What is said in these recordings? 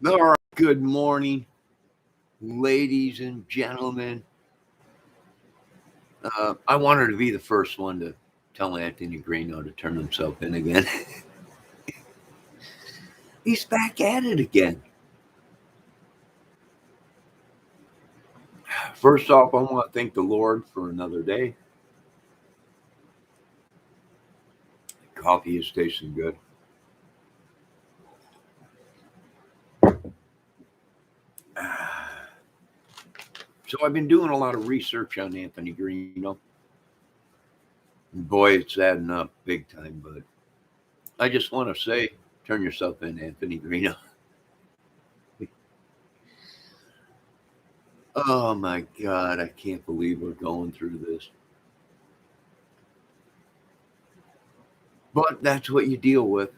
All right, good morning, ladies and gentlemen. I wanted to be the first one to tell Anthony Greeno to turn himself in again. He's back at it again. First off, I want to thank the Lord for another day. Coffee is tasting good. So I've been doing a lot of research on Anthony Greeno. Boy, it's adding up big time, but I just want to say, turn yourself in, Anthony Greeno. Oh my God, I can't believe we're going through this. But that's what you deal with,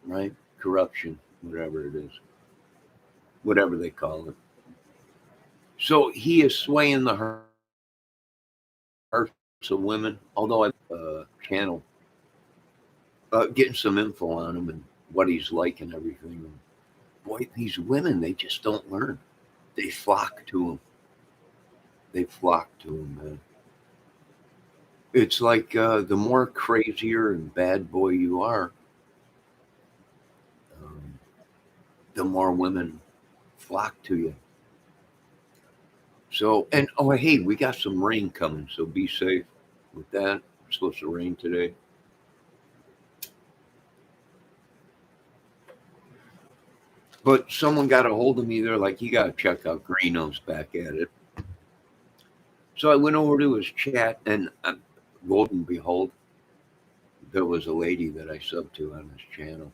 right? Corruption, whatever it is, whatever they call it. So he is swaying the hearts of women, although I channel getting some info on him and what he's like and everything. And boy, these women, they just don't learn. They flock to him. They flock to him, man. It's like the more crazier and bad boy you are, um, the more women flock to you. So, and oh, hey, we got some rain coming, so be safe with that. It's supposed to rain today. But someone got a hold of me. They're like, you got to check out Greeno's back at it. So I went over to his chat, and lo and behold, there was a lady that I subbed to on his channel.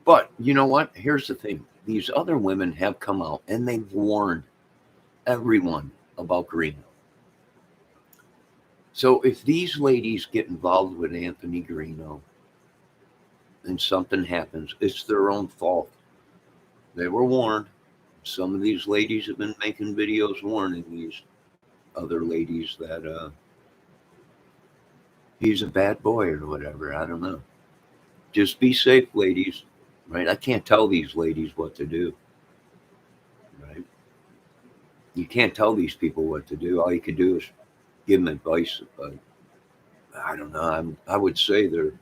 But you know what? Here's the thing. These other women have come out and they've warned everyone about Greeno. So if these ladies get involved with Anthony Greeno and something happens, it's their own fault. They were warned. Some of these ladies have been making videos warning these other ladies that he's a bad boy or whatever. I don't know. Just be safe, ladies. Right? I can't tell these ladies what to do. Right? You can't tell these people what to do. All you can do is give them advice. But I don't know. I would say they're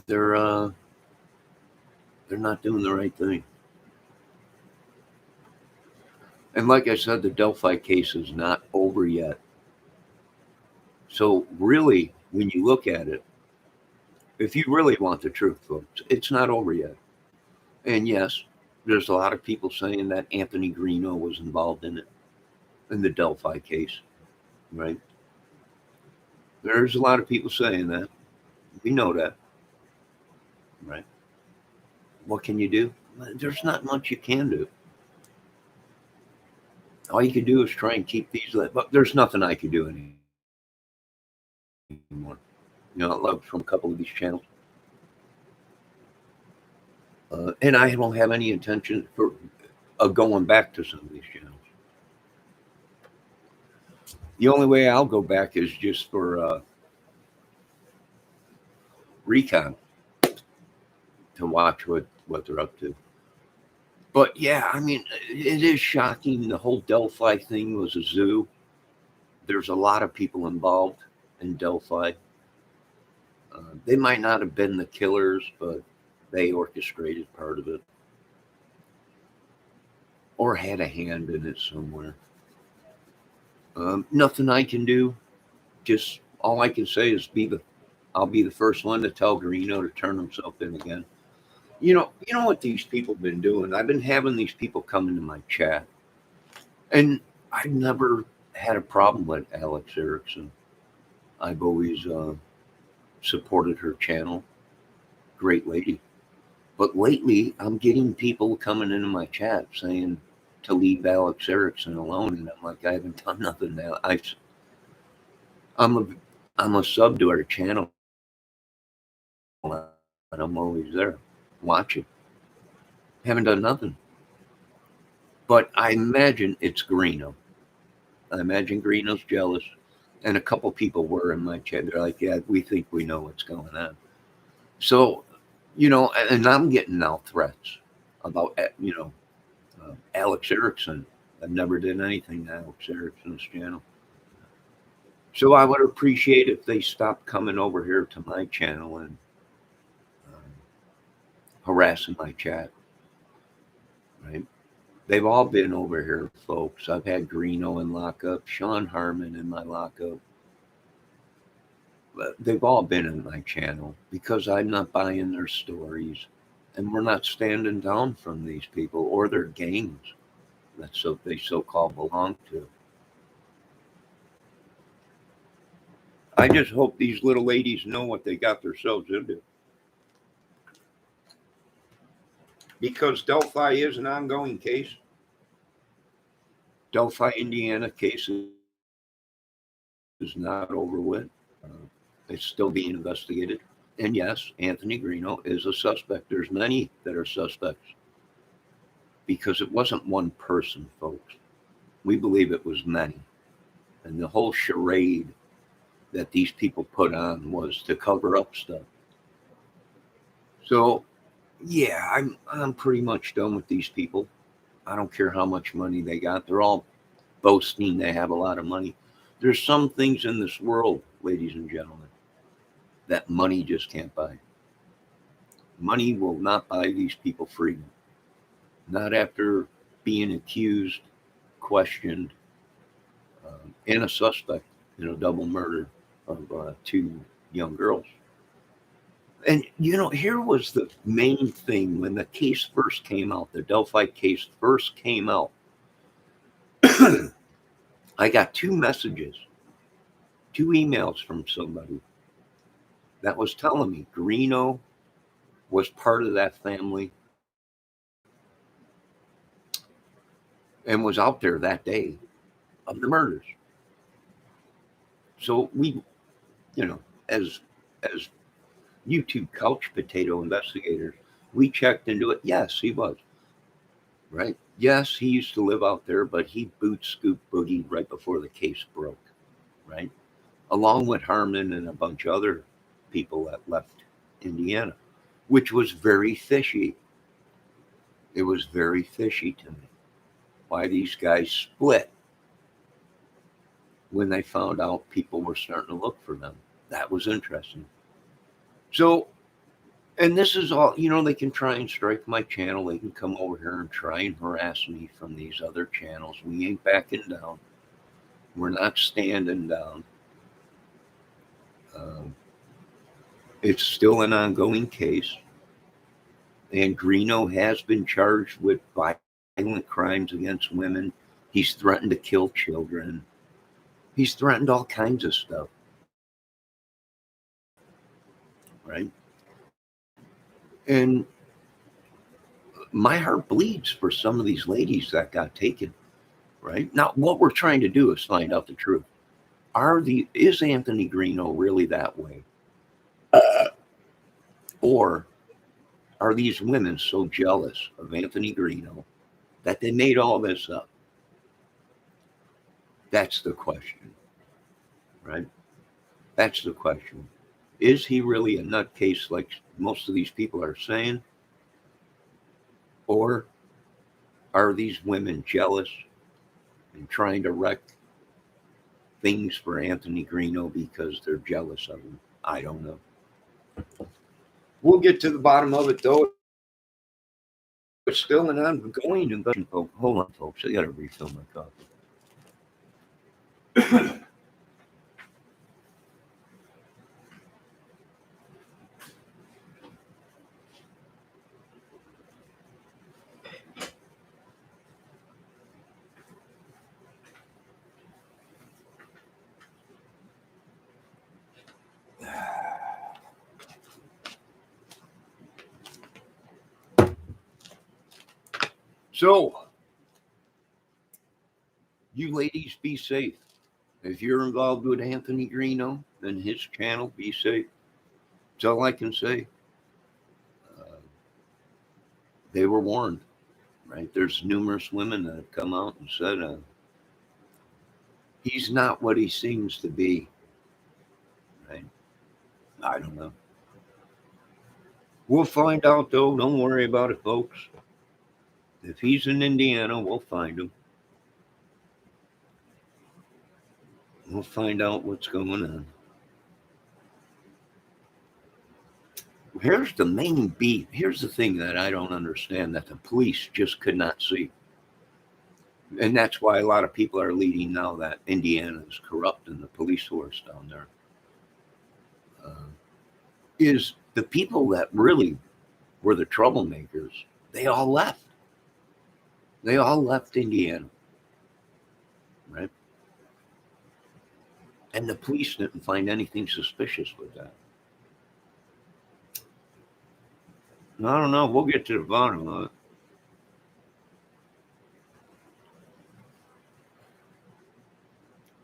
they're uh, they're not doing the right thing. And like I said, the Delphi case is not over yet. So really, when you look at it, if you really want the truth, folks, it's not over yet. And yes, there's a lot of people saying that Anthony Greeno was involved in it, in the Delphi case, right? There's a lot of people saying that. We know that, right? What can you do? There's not much you can do. All you can do is try and keep these, but there's nothing I can do anymore. I love from a couple of these channels. And I don't have any intention for going back to some of these channels. The only way I'll go back is just for recon to watch what they're up to. But yeah, I mean, it is shocking. The whole Delphi thing was a zoo. There's a lot of people involved in Delphi. They might not have been the killers, but they orchestrated part of it or had a hand in it somewhere. Nothing I can do. Just all I can say is I'll be the first one to tell Greeno to turn himself in again. You know what these people have been doing? I've been having these people come into my chat, and I've never had a problem with Alex Erickson. I've always supported her channel. Great lady. But lately, I'm getting people coming into my chat saying to leave Alex Erickson alone, and I'm like, I haven't done nothing now. I'm a I'm a sub to her channel, and I'm always there watching. Haven't done nothing. But I imagine it's Greeno. I imagine Greeno's jealous. And a couple people were in my chat. They're like, yeah, we think we know what's going on. So And I'm getting now threats about, Alex Erickson. I never did anything to Alex Erickson's channel. So I would appreciate if they stopped coming over here to my channel and um, harassing my chat, right? They've all been over here, folks. I've had Greeno in lockup, Sean Harmon in my lockup. But they've all been in my channel because I'm not buying their stories. And we're not standing down from these people or their gangs that they so-called belong to. I just hope these little ladies know what they got themselves into. Because Delphi is an ongoing case. Delphi, Indiana case is not over with. It's still being investigated. And yes, Anthony Greeno is a suspect. There's many that are suspects because it wasn't one person, folks. We believe it was many. And the whole charade that these people put on was to cover up stuff. So, yeah, I'm pretty much done with these people. I don't care how much money they got. They're all boasting they have a lot of money. There's some things in this world, ladies and gentlemen, that money just can't buy. Money will not buy these people freedom. Not after being accused, questioned, and a suspect in a double murder of two young girls. And here was the main thing when the case first came out, the Delphi case first came out. I got two messages, two emails from somebody that was telling me Greeno was part of that family and was out there that day of the murders. So we, as YouTube couch potato investigators, we checked into it. Yes, he was. Right? Yes, he used to live out there, but he boot scoop boogied right before the case broke. Right? Along with Harmon and a bunch of other people that left Indiana, which was very fishy. It was very fishy to me why these guys split when they found out people were starting to look for them. That was interesting. So, and this is all, they can try and strike my channel. They can come over here and try and harass me from these other channels. We ain't backing down. We're not standing down. It's still an ongoing case. And Greeno has been charged with violent crimes against women. He's threatened to kill children. He's threatened all kinds of stuff. Right? And my heart bleeds for some of these ladies that got taken. Right? Now, what we're trying to do is find out the truth. Is Anthony Greeno really that way? Or are these women so jealous of Anthony Greeno that they made all this up? That's the question, right? That's the question. Is he really a nutcase like most of these people are saying? Or are these women jealous and trying to wreck things for Anthony Greeno because they're jealous of him? I don't know. We'll get to the bottom of it, though. It's still an ongoing investigation. Oh, hold on, folks. I got to refill my coffee. So, you ladies, be safe. If you're involved with Anthony Greeno and his channel, be safe. That's all I can say. They were warned, right? There's numerous women that have come out and said he's not what he seems to be, right? I don't know. We'll find out, though. Don't worry about it, folks. If he's in Indiana, we'll find him. We'll find out what's going on. Here's the main beat. Here's the thing that I don't understand that the police just could not see. And that's why a lot of people are leading now that Indiana is corrupt and the police force down there. Is the people that really were the troublemakers, they all left. They all left Indiana. Right? And the police didn't find anything suspicious with that. I don't know. We'll get to the bottom of it.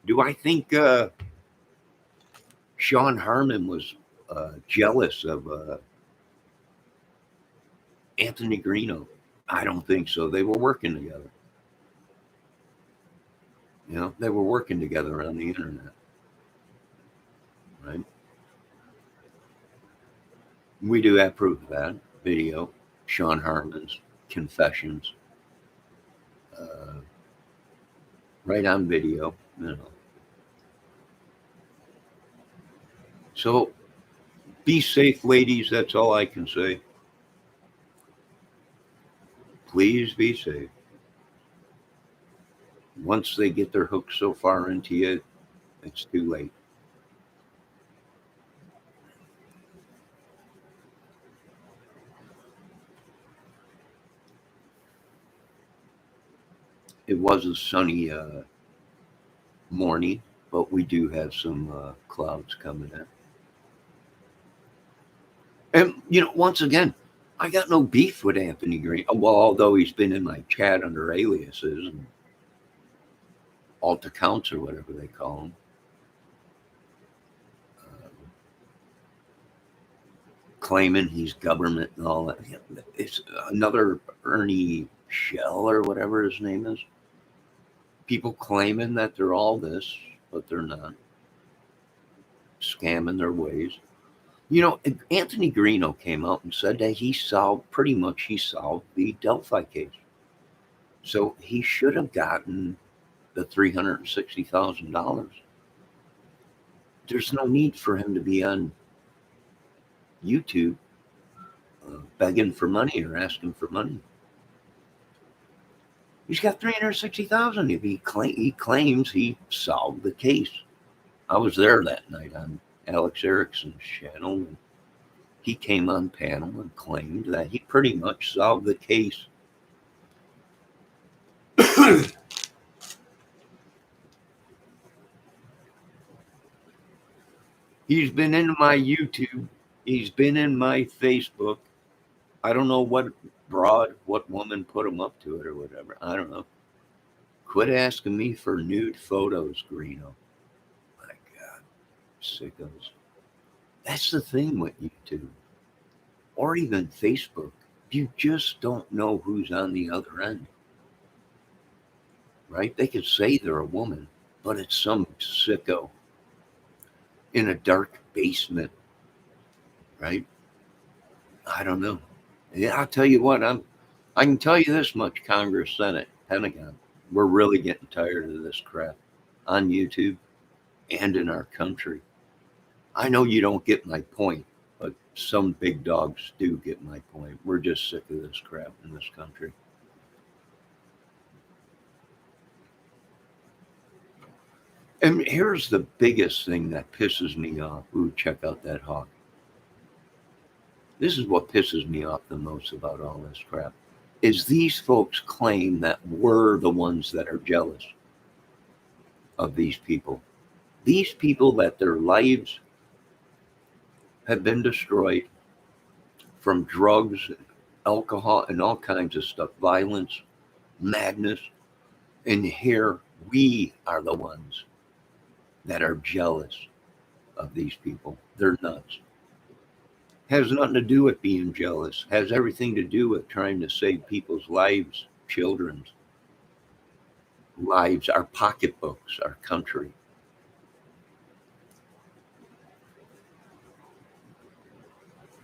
Do I think Sean Harmon was jealous of Anthony Greeno? I don't think so. They were working together. You know, they were working together on the internet. Right? We do have proof of that video. Sean Harmon's confessions. Right on video. You know. So be safe, ladies. That's all I can say. Please be safe. Once they get their hook so far into you, it's too late. It was a sunny morning, but we do have some clouds coming in. And, you know, once again, I got no beef with Anthony Green. Well, although he's been in my chat under aliases and alt accounts or whatever they call them. Claiming he's government and all that. It's another Ernie Shell or whatever his name is. People claiming that they're all this, but they're not. Scamming their ways. You know, Anthony Greeno came out and said that he solved the Delphi case. So he should have gotten the $360,000. There's no need for him to be on YouTube begging for money or asking for money. He's got $360,000 if he claims he solved the case. I was there that night on Alex Erickson's channel, and he came on panel and claimed that he pretty much solved the case. He's been in my YouTube. He's been in my Facebook. I don't know what woman put him up to it or whatever. I don't know. Quit asking me for nude photos, Greeno. My God, sickos. That's the thing with YouTube or even Facebook. You just don't know who's on the other end. Right? They could say they're a woman, but it's some sicko in a dark basement. Right? I don't know. Yeah, I'll tell you what, I can tell you this much, Congress, Senate, Pentagon. We're really getting tired of this crap on YouTube and in our country. I know you don't get my point, but some big dogs do get my point. We're just sick of this crap in this country. And here's the biggest thing that pisses me off. Ooh, check out that hawk. This is what pisses me off the most about all this crap, is these folks claim that we're the ones that are jealous of these people. These people that their lives have been destroyed from drugs, alcohol, and all kinds of stuff, violence, madness. And here we are the ones that are jealous of these people. They're nuts. Has nothing to do with being jealous. Has everything to do with trying to save people's lives, children's lives, our pocketbooks, our country.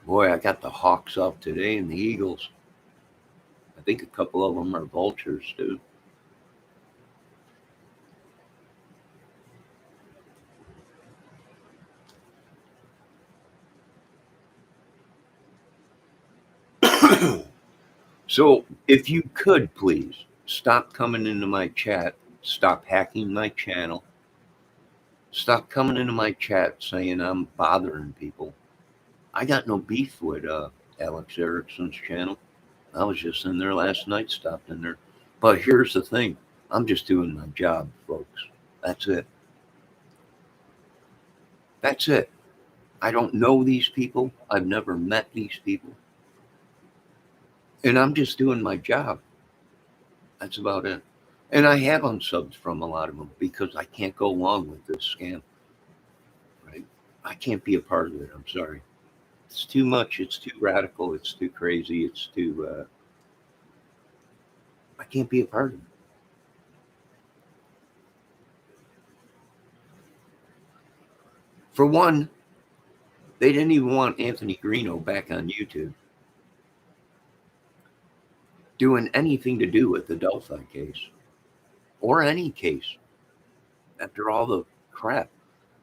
Boy, I got the Hawks out today and the Eagles. I think a couple of them are vultures too. So if you could please stop coming into my chat, stop hacking my channel, stop coming into my chat saying I'm bothering people. I got no beef with Alex Erickson's channel. I was just in there last night, stopped in there. But here's the thing, I'm just doing my job, folks. That's it. That's it. I don't know these people. I've never met these people. And I'm just doing my job. That's about it. And I have unsubs from a lot of them because I can't go along with this scam, right? I can't be a part of it. I'm sorry. It's too much. It's too radical. It's too crazy. It's too, I can't be a part of it. For one, they didn't even want Anthony Greeno back on YouTube doing anything to do with the Delphi case or any case after all the crap.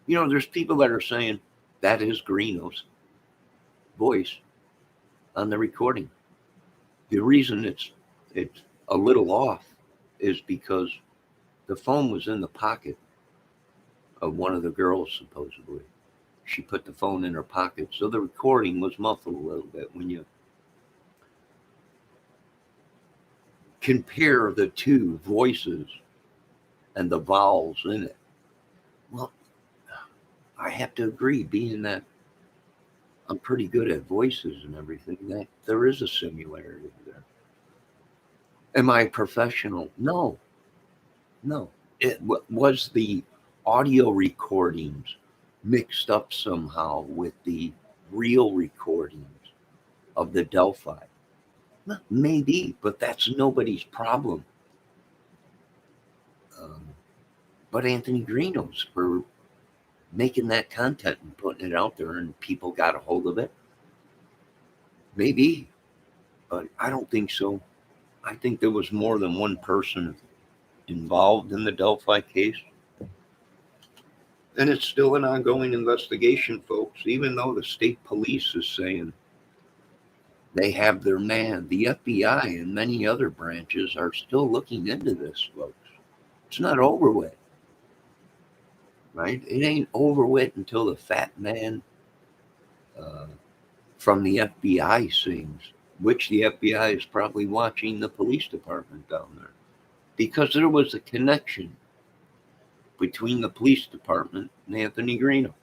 There's people that are saying that is Greeno's voice on the recording. The reason it's a little off is because the phone was in the pocket of one of the girls, supposedly. She put the phone in her pocket, so the recording was muffled a little bit. When you compare the two voices and the vowels in it, well, I have to agree, being that I'm pretty good at voices and everything, that there is a similarity there. Am I professional? No, no. It was the audio recordings mixed up somehow with the real recordings of the Delphi. Maybe, but that's nobody's problem. Um, but Anthony Greeno's for making that content and putting it out there, and people got a hold of it. Maybe, but I don't think so. I think there was more than one person involved in the Delphi case. And it's still an ongoing investigation, folks, even though the state police is saying they have their man. The FBI and many other branches are still looking into this, folks. It's not over with, right? It ain't over with until the fat man uh, from the FBI sings, which the FBI is probably watching the police department down there. Because there was a connection between the police department and Anthony Greeno.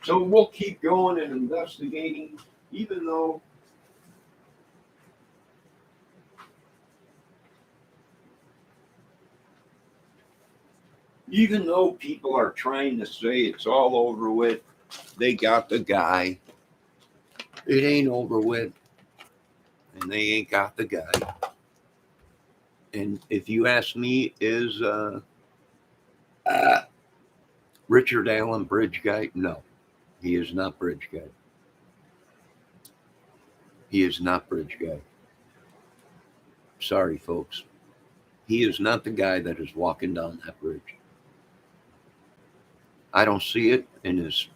So we'll keep going and investigating, even though people are trying to say it's all over with. They got the guy. It ain't over with, and they ain't got the guy. And if you ask me, is uh, Richard Allen bridge guy? No, he is not bridge guy. He is not bridge guy. Sorry, folks. He is not the guy that is walking down that bridge. I don't see it in his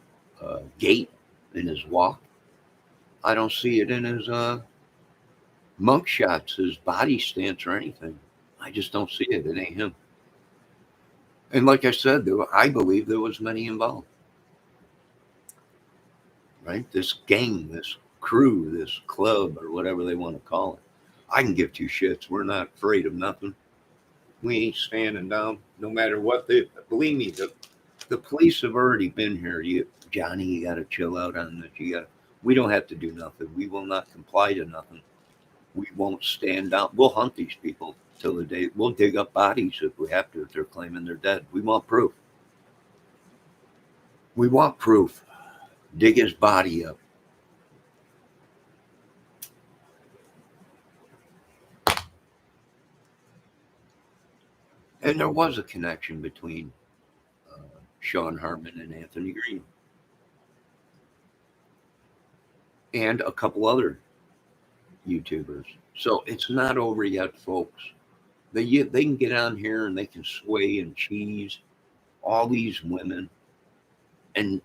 gait, in his walk. I don't see it in his mug shots, his body stance, or anything. I just don't see it. It ain't him. And like I said, I believe there was many involved. Right? This gang, this crew, this club, or whatever they want to call it. I can give two shits. We're not afraid of nothing. We ain't standing down, no matter what. Believe me, the police have already been here. Johnny, you got to chill out on this. We don't have to do nothing. We will not comply to nothing. We won't stand down. We'll hunt these people till the day. We'll dig up bodies if we have to. If they're claiming they're dead, we want proof. We want proof. Dig his body up. And there was a connection between uh, Sean Harmon and Anthony Green and a couple other YouTubers. So it's not over yet, folks. They can get on here and they can sway and cheese all these women, and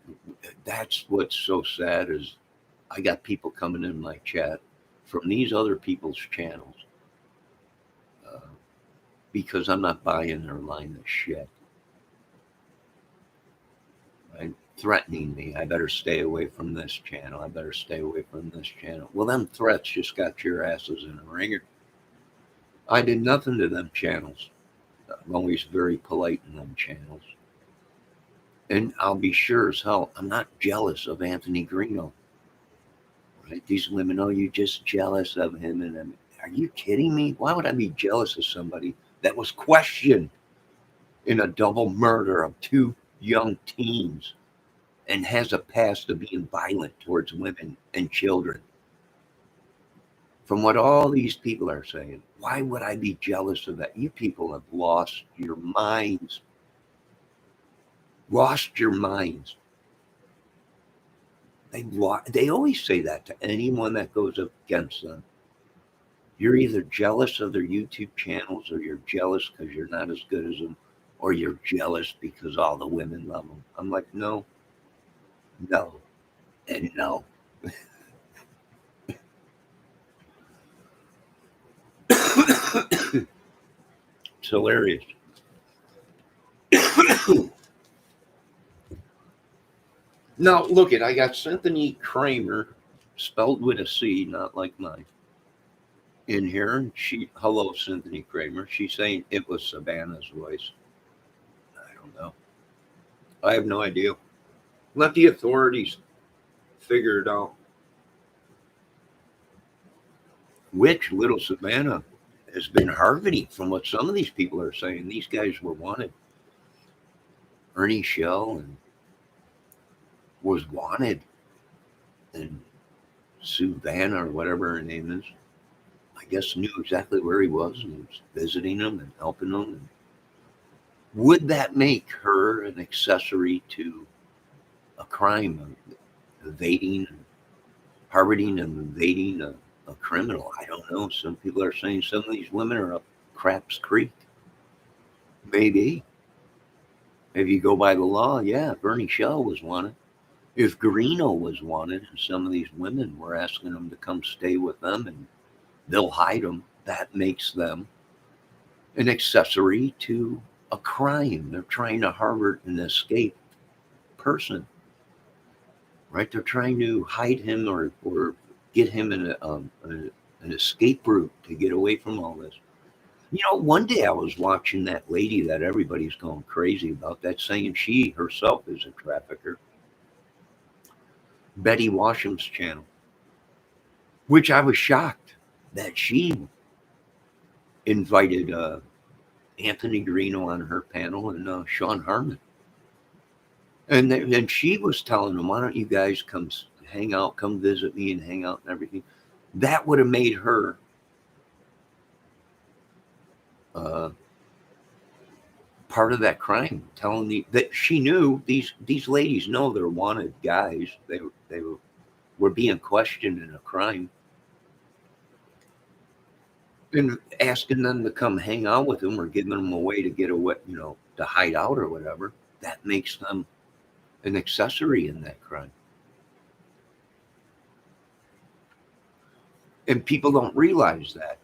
that's what's so sad is I got people coming in my chat from these other people's channels uh, because I'm not buying their line of shit. Right? Threatening me. I better stay away from this channel. I better stay away from this channel. Well, them threats just got your asses in a ringer. I did nothing to them channels. I'm always very polite in them channels. And I'll be sure as hell, I'm not jealous of Anthony Greeno. Right? These women, oh, you're just jealous of him. And are you kidding me? Why would I be jealous of somebody that was questioned in a double murder of two young teens and has a past of being violent towards women and children? From what all these people are saying, why would I be jealous of that? You people have lost your minds. Lost your minds. They always say that to anyone that goes up against them. You're either jealous of their YouTube channels, or you're jealous because you're not as good as them, or you're jealous because all the women love them. I'm like, no, no, and no. It's hilarious. Now, look it, I got Cynthia Kramer, spelled with a C, not like mine, in here. And hello, Cynthia Kramer. She's saying it was Savannah's voice. I don't know. I have no idea. Let the authorities figure it out. Which little Savannah has been harboring, from what some of these people are saying. These guys were wanted. Ernie Shell and was wanted, and Savannah, or whatever her name is, I guess knew exactly where he was and was visiting him and helping him. And would that make her an accessory to a crime of evading, harboring and evading a criminal? I don't know. Some people are saying some of these women are up Craps Creek. Maybe. If you go by the law, yeah, Bernie Shell was wanted. If Greeno was wanted and some of these women were asking them to come stay with them and they'll hide them, that makes them an accessory to a crime. They're trying to harbor an escaped person, right? They're trying to hide him or get him in an escape route to get away from all this. You know, one day I was watching that lady that everybody's going crazy about, that saying she herself is a trafficker, Betty Washam's channel, which I was shocked that she invited Anthony Greeno on her panel and Sean Harmon. And she was telling them, why don't you guys come hang out, come visit me and hang out and everything. That would have made her part of that crime, telling me that she knew these ladies know they're wanted guys. They were being questioned in a crime, and asking them to come hang out with them or giving them a way to get away, to hide out or whatever. That makes them an accessory in that crime. And people don't realize that,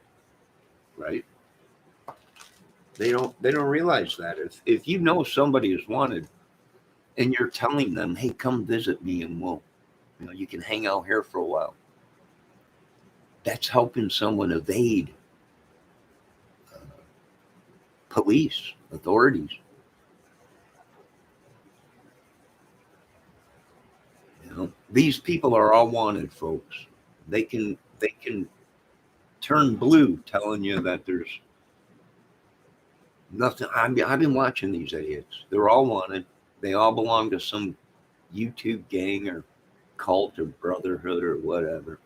right? They don't realize that. If you know somebody is wanted and you're telling them, hey, come visit me and you can hang out here for a while, that's helping someone evade police, authorities. These people are all wanted, folks. They can turn blue telling you that there's nothing. I've been watching these idiots. They're all wanted. They all belong to some YouTube gang or cult or brotherhood or whatever.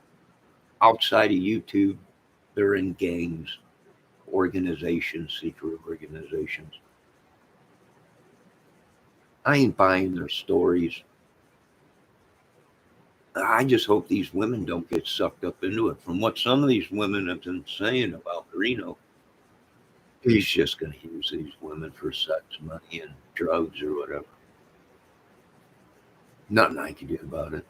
Outside of YouTube, they're in gangs organizations, secret organizations. I ain't buying their stories. I just hope these women don't get sucked up into it. From what some of these women have been saying about greeno, he's just going to use these women for sex, money, and drugs or whatever. Nothing I can do about it.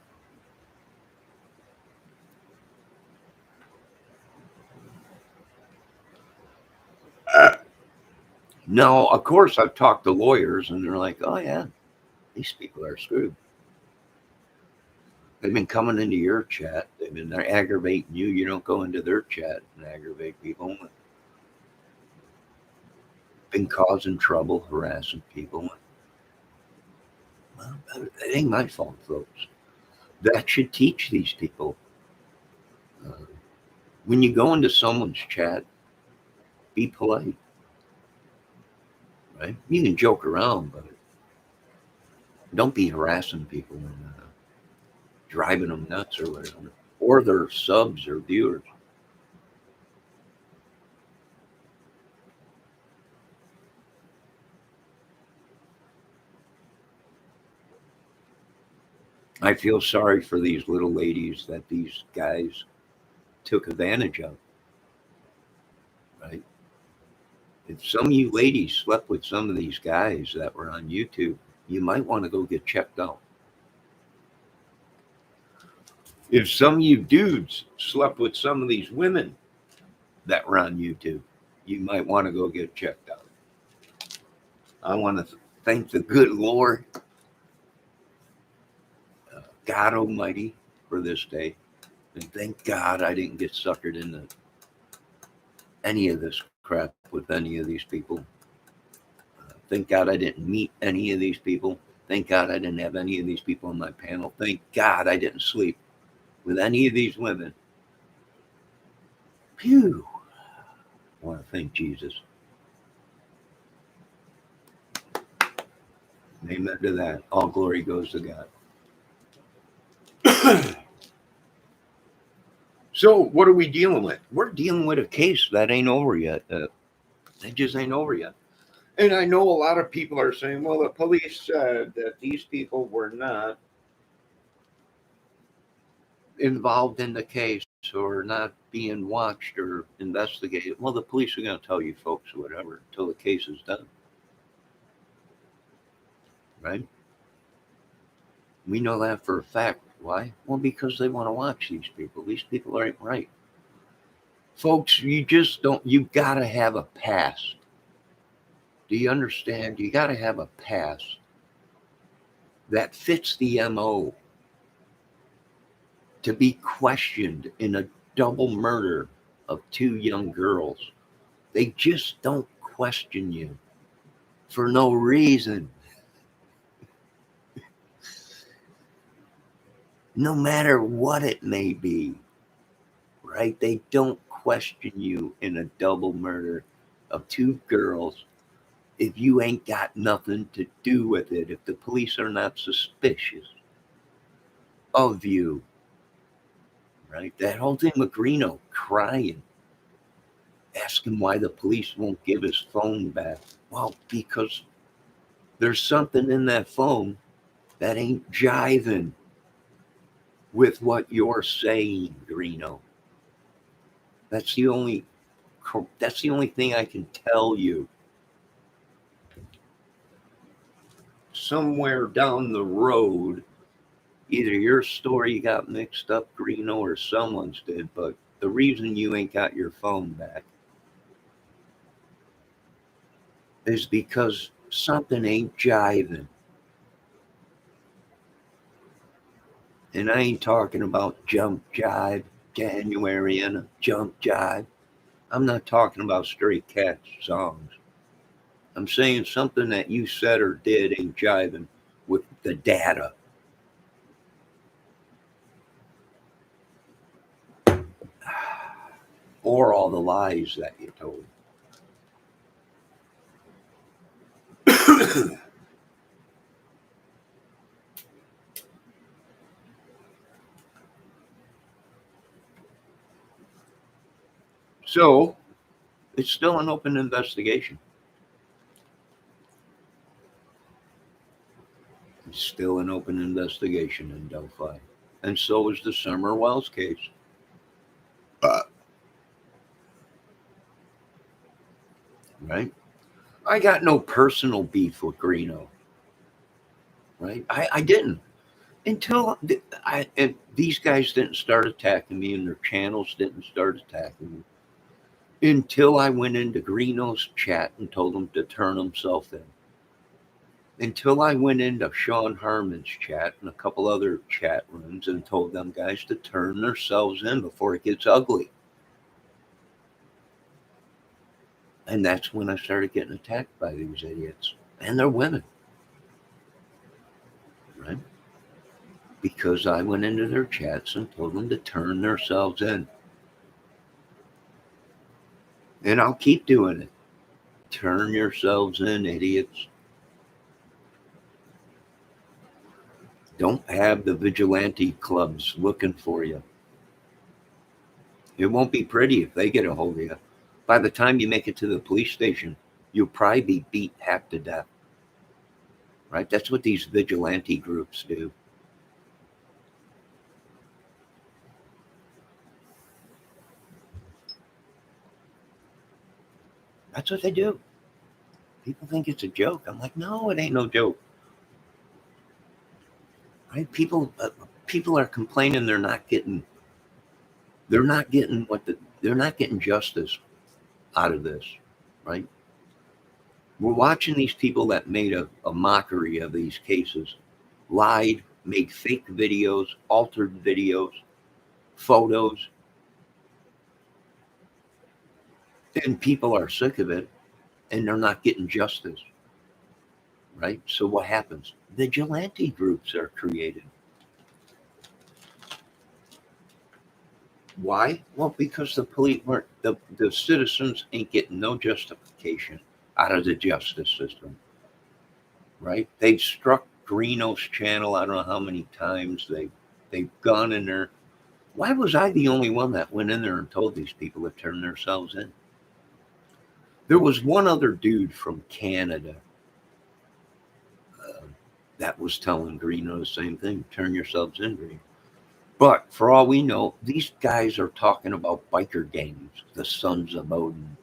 No, of course, I've talked to lawyers, and they're like, "Oh yeah, these people are screwed. They've been coming into your chat. They're aggravating you. You don't go into their chat and aggravate people. Been causing trouble, harassing people. Well, it ain't my fault, folks. That should teach these people. Uh, when you go into someone's chat, be polite, right? You can joke around, but don't be harassing people and driving them nuts or whatever, or their subs or viewers. I feel sorry for these little ladies that these guys took advantage of, right? If some of you ladies slept with some of these guys that were on YouTube, you might want to go get checked out. If some of you dudes slept with some of these women that were on YouTube, you might want to go get checked out. I want to thank the good Lord, God Almighty, for this day. And thank God I didn't get suckered into any of this crap with any of these people. Thank God I didn't meet any of these people. Thank God I didn't have any of these people on my panel. Thank God I didn't sleep with any of these women. Phew. I want to thank Jesus. Amen to that. All glory goes to God. So, what are we dealing with? We're dealing with a case that ain't over yet. It just ain't over yet. And I know a lot of people are saying, well, the police said that these people were not involved in the case or not being watched or investigated. Well, the police are going to tell you folks whatever until the case is done. Right? We know that for a fact. Why? Well, because they want to watch these people. These people aren't right. Folks, you just don't, you got to have a past. Do you understand? You got to have a past that fits the MO to be questioned in a double murder of two young girls. They just don't question you for no reason. No matter what it may be, right? They don't question you in a double murder of two girls if you ain't got nothing to do with it, if the police are not suspicious of you, right? That whole thing with greeno crying, asking why the police won't give his phone back. Well, because there's something in that phone that ain't jiving with what you're saying, greeno. That's the only thing I can tell you. Somewhere down the road, either your story got mixed up, greeno, or someone's did, but the reason you ain't got your phone back is because something ain't jiving. And I ain't talking about jump jive, January and a jump jive. I'm not talking about Stray Cats songs. I'm saying something that you said or did ain't jiving with the data. Or all the lies that you told. So It's still an open investigation. It's still an open investigation in Delphi. And so is the Summer Wells case. Right? I got no personal beef with Greeno. Right? I didn't. Until and these guys didn't start attacking me and their channels didn't start attacking me until I went into Greeno's chat and told him to turn himself in. Until I went into Sean Harmon's chat and a couple other chat rooms and told them guys to turn themselves in before it gets ugly. And that's when I started getting attacked by these idiots. And they're women. Right? Because I went into their chats and told them to turn themselves in. And I'll keep doing it. Turn yourselves in, idiots. Don't have the vigilante clubs looking for you. It won't be pretty if they get a hold of you. By the time you make it to the police station, you'll probably be beat half to death. Right? That's what these vigilante groups do. That's what they do. People think it's a joke. I'm like, no, it ain't no joke. Right? People are complaining they're not getting justice out of this, right? We're watching these people that made a mockery of these cases, lied, made fake videos, altered videos, photos, and people are sick of it and they're not getting justice, right? So what happens? Vigilante groups are created. Why? Well, because the police weren't, the citizens ain't getting no justification out of the justice system, right? They've struck Greeno's channel. I don't know how many times they've gone in there. Why was I the only one that went in there and told these people to turn themselves in? There was one other dude from Canada that was telling Greeno the same thing: turn yourselves in, Greeno. But for all we know, these guys are talking about biker gangs, the Sons of Odin,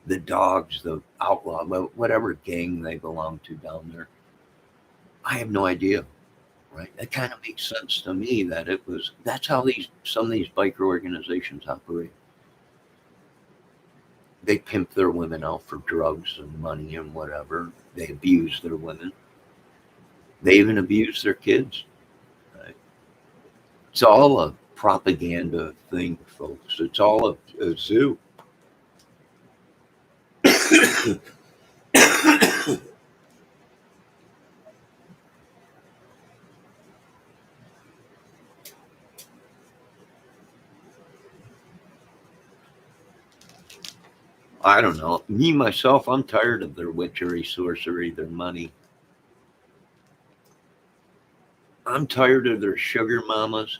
the Dogs, the Outlaw, whatever gang they belong to down there. I have no idea, right? It kind of makes sense to me that that's how some of these biker organizations operate. They pimp their women out for drugs and money and whatever. They abuse their women. They even abuse their kids. Right? It's all a propaganda thing, folks. It's all a zoo. I don't know. Me, myself, I'm tired of their witchery, sorcery, their money. I'm tired of their sugar mamas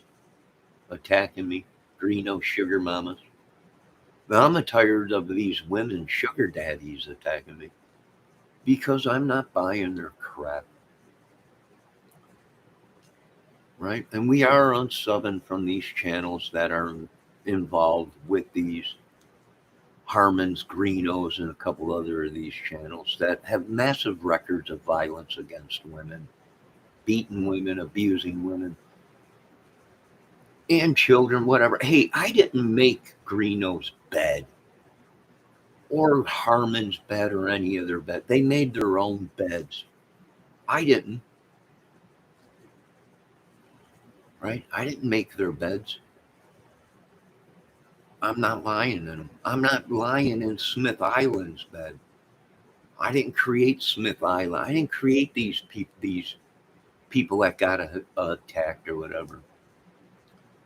attacking me, Greeno sugar mamas. I'm tired of these women sugar daddies attacking me because I'm not buying their crap. Right? And we are unsubbing from these channels that are involved with these Harmons, Greenos, and a couple other of these channels that have massive records of violence against women, beating women, abusing women, and children, whatever. Hey, I didn't make Greeno's bed or Harmon's bed or any of their bed. They made their own beds. I didn't. Right? I didn't make their beds. I'm not lying in them. I'm not lying in Smith Island's bed. I didn't create Smith Island. I didn't create these people that got attacked or whatever,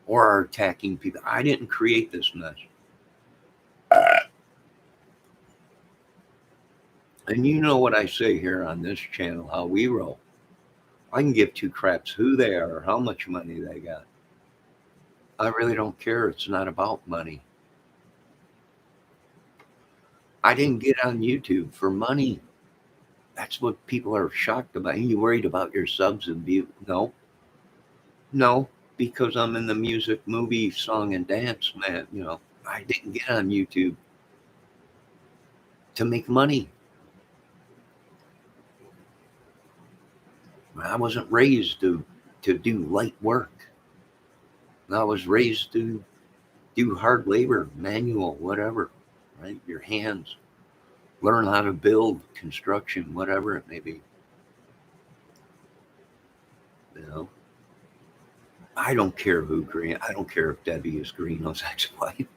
or are attacking people. I didn't create this mess. And you know what I say here on this channel, how we roll. I can give two craps who they are or how much money they got. I really don't care. It's not about money. I didn't get on YouTube for money. That's what people are shocked about. You worried about your subs and views? No, no, because I'm in the music, movie, song, and dance, man. I didn't get on YouTube to make money. I wasn't raised to do light work. I was raised to do hard labor, manual, whatever, right? Your hands. Learn how to build, construction, whatever it may be. You know, I don't care who Green. I don't care if Debbie is Greeno's ex-wife.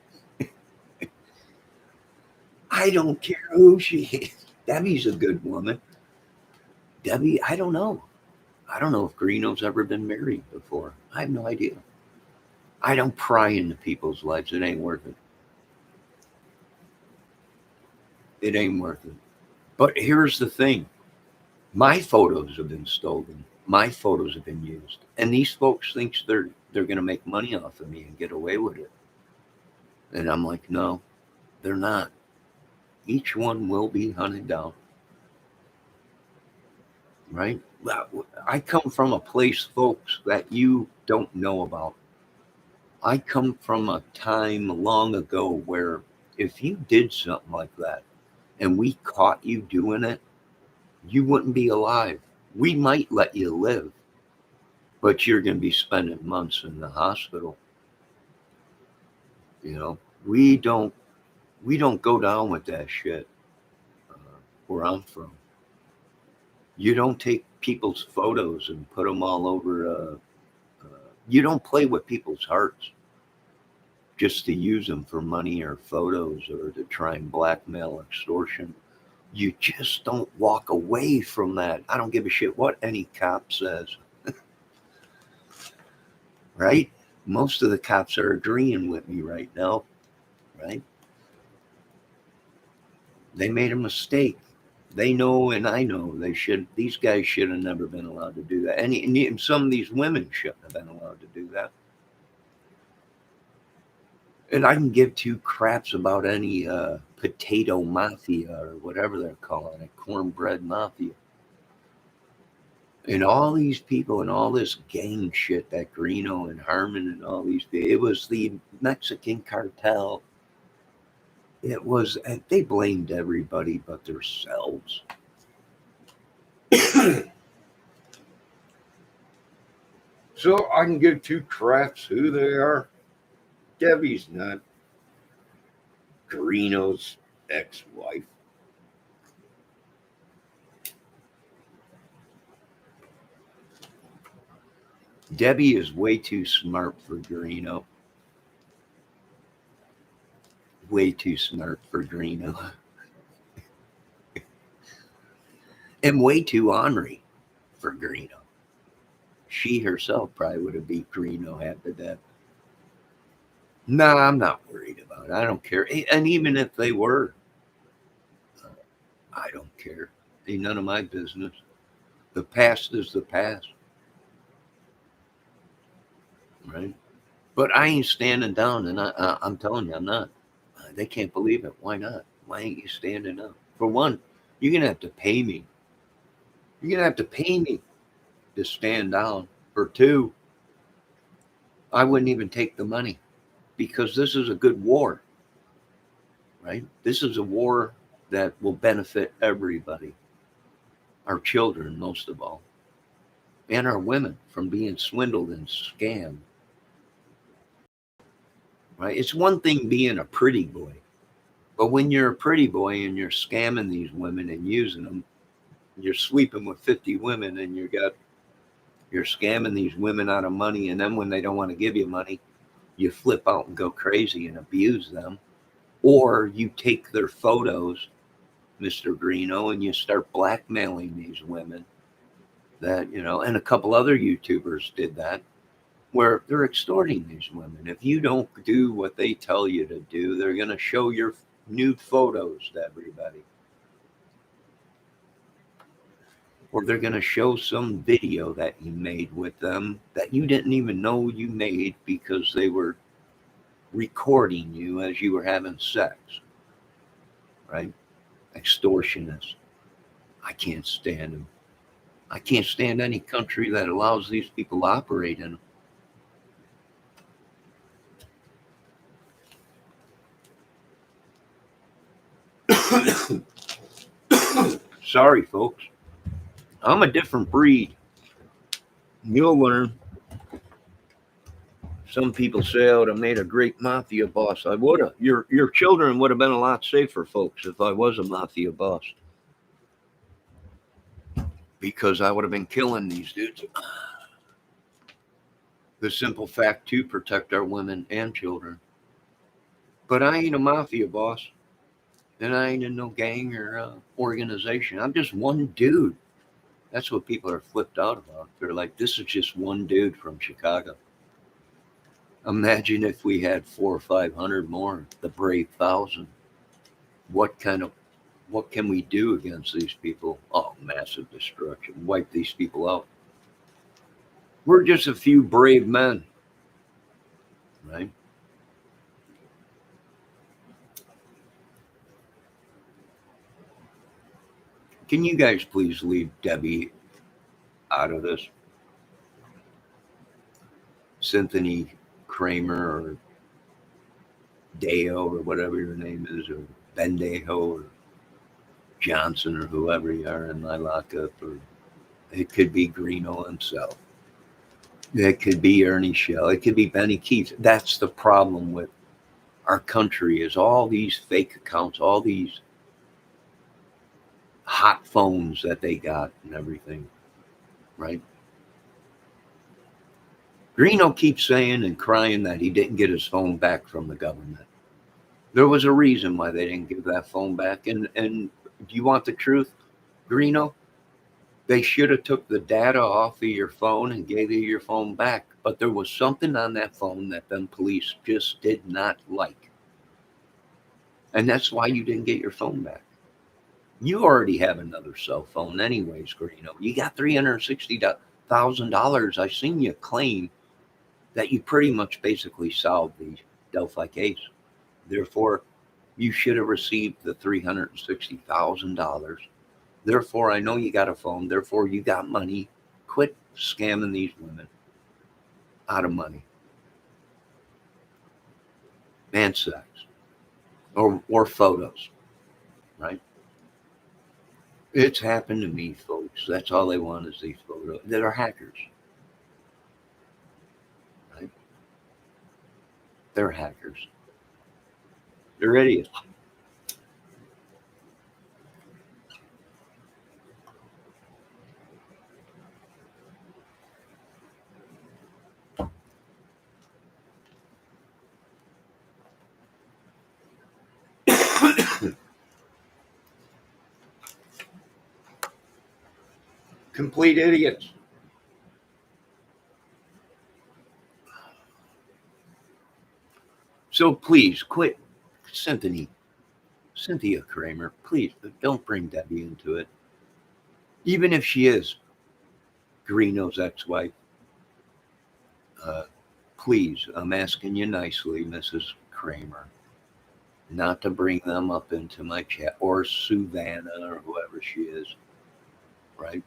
I don't care who she is. Debbie's a good woman. Debbie, I don't know. I don't know if Greeno's ever been married before. I have no idea. I don't pry into people's lives. It ain't worth it. It ain't worth it. But here's the thing. My photos have been stolen. My photos have been used. And these folks think they're going to make money off of me and get away with it. And I'm like, no, they're not. Each one will be hunted down. Right? I come from a place, folks, that you don't know about. I come from a time long ago where if you did something like that and we caught you doing it, you wouldn't be alive. We might let you live, but you're going to be spending months in the hospital. We don't go down with that shit where I'm from. You don't take people's photos and put them all over. You don't play with people's hearts just to use them for money or photos or to try and blackmail, extortion. You just don't walk away from that. I don't give a shit what any cop says. Right? Most of the cops are agreeing with me right now. Right? They made a mistake. They know, and I know these guys should have never been allowed to do that. And some of these women shouldn't have been allowed to do that. And I can give two craps about any potato mafia or whatever they're calling it, cornbread mafia. And all these people and all this gang shit that Greeno and Harmon and all these, it was the Mexican cartel. It was, they blamed everybody but themselves. So I can give two craps who they are. Debbie's not Greeno's ex-wife. Debbie is way too smart for Greeno. Way too smart for Greeno. And way too ornery for Greeno. She herself probably would have beat Greeno half to death. No, I'm not worried about it. I don't care. And even if they were, I don't care. Ain't none of my business. The past is the past. Right? But I ain't standing down, and I'm telling you, I'm not. They can't believe it. Why not? Why ain't you standing up? For one, you're going to have to pay me. You're going to have to pay me to stand down. For two, I wouldn't even take the money because this is a good war. Right? This is a war that will benefit everybody. Our children, most of all. And our women from being swindled and scammed. Right? It's one thing being a pretty boy. But when you're a pretty boy and you're scamming these women and using them, you're sleeping with 50 women and you're scamming these women out of money. And then when they don't want to give you money, you flip out and go crazy and abuse them. Or you take their photos, Mr. Greeno, and you start blackmailing these women that, and a couple other YouTubers did that, where they're extorting these women. If you don't do what they tell you to do, they're going to show your nude photos to everybody. Or they're going to show some video that you made with them that you didn't even know you made because they were recording you as you were having sex. right? Extortionists. I can't stand them. I can't stand any country that allows these people to operate in them. Sorry, folks. I'm a different breed. You'll learn. Some people say I would have made a great mafia boss. I would have. Your children would have been a lot safer, folks, if I was a mafia boss. Because I would have been killing these dudes. The simple fact to protect our women and children. But I ain't a mafia boss, and I ain't in no gang or organization. I'm just one dude. That's what people are flipped out about. They're like, this is just one dude from Chicago. Imagine if we had 400 or 500 more, the brave thousand. What kind of what can we do against these people? Oh, massive destruction. Wipe these people out. We're just a few brave men, right? Can you guys please leave Debbie out of this? Cynthia Kramer or Deo or whatever your name is, or Bendejo or Johnson or whoever you are in my lockup, or it could be Greeno himself. It could be Ernie Shell. It could be Benny Keith. That's the problem with our country is all these fake accounts, all these hot phones that they got and everything, right? Greeno keeps saying and crying that he didn't get his phone back from the government. There was a reason why they didn't give that phone back. And do you want the truth, Greeno? They should have took the data off of your phone and gave you your phone back. But there was something on that phone that them police just did not like. And that's why you didn't get your phone back. You already have another cell phone anyways, Greeno. You got $360,000. I seen you claim that you pretty much basically solved the Delphi case. Therefore, you should have received the $360,000. Therefore, I know you got a phone. Therefore, you got money. Quit scamming these women out of money and sex or photos, right? It's happened to me, folks. That's all they want is these photos. They're hackers, right? They're hackers. They're idiots. Complete idiots. So please quit, Cynthia Kramer. Please don't bring Debbie into it. Even if she is Greeno's ex-wife, uh, please, I'm asking you nicely, Mrs. Kramer, not to bring them up into my chat or Savannah or whoever she is, right?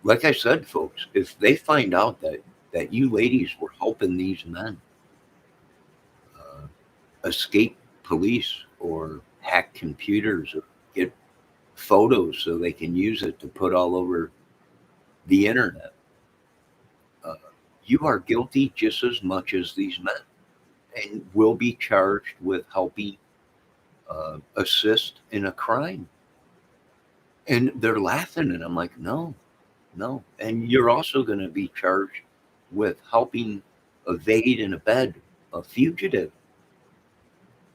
Like I said, folks, if they find out that you ladies were helping these men uh, escape police or hack computers or get photos so they can use it to put all over the internet, uh, you are guilty just as much as these men and will be charged with helping assist in a crime. And they're laughing, and I'm like, no, no. And you're also going to be charged with helping evade and abet a fugitive.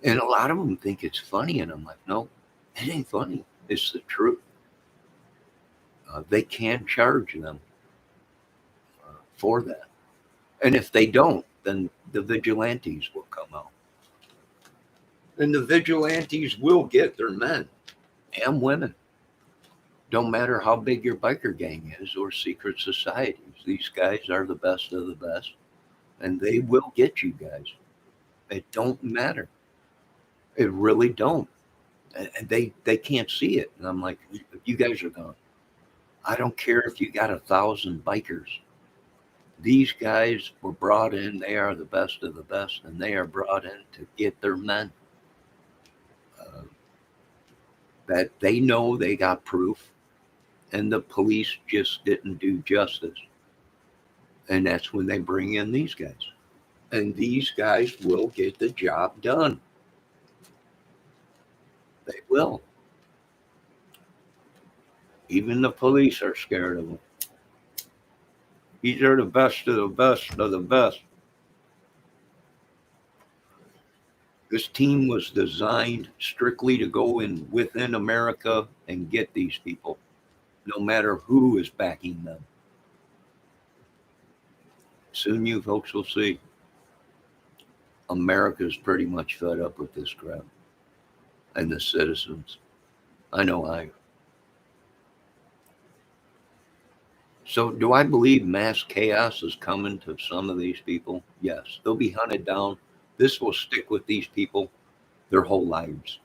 And a lot of them think it's funny, and I'm like, no, it ain't funny. It's the truth. They can charge them for that. And if they don't, then the vigilantes will come out. And the vigilantes will get their men and women. Don't matter how big your biker gang is or secret societies. These guys are the best of the best, and they will get you guys. It don't matter. It really don't. And they can't see it. And I'm like, you guys are gone. I don't care if you got 1,000 bikers. These guys were brought in. They are the best of the best, and they are brought in to get their men. Uh, that they know they got proof, and the police just didn't do justice. And that's when they bring in these guys. And these guys will get the job done. They will. Even the police are scared of them. These are the best of the best of the best. This team was designed strictly to go in within America and get these people, no matter who is backing them. Soon you folks will see. America's pretty much fed up with this crap. And the citizens. I know I. So do I believe mass chaos is coming to some of these people? Yes. They'll be hunted down. This will stick with these people their whole lives.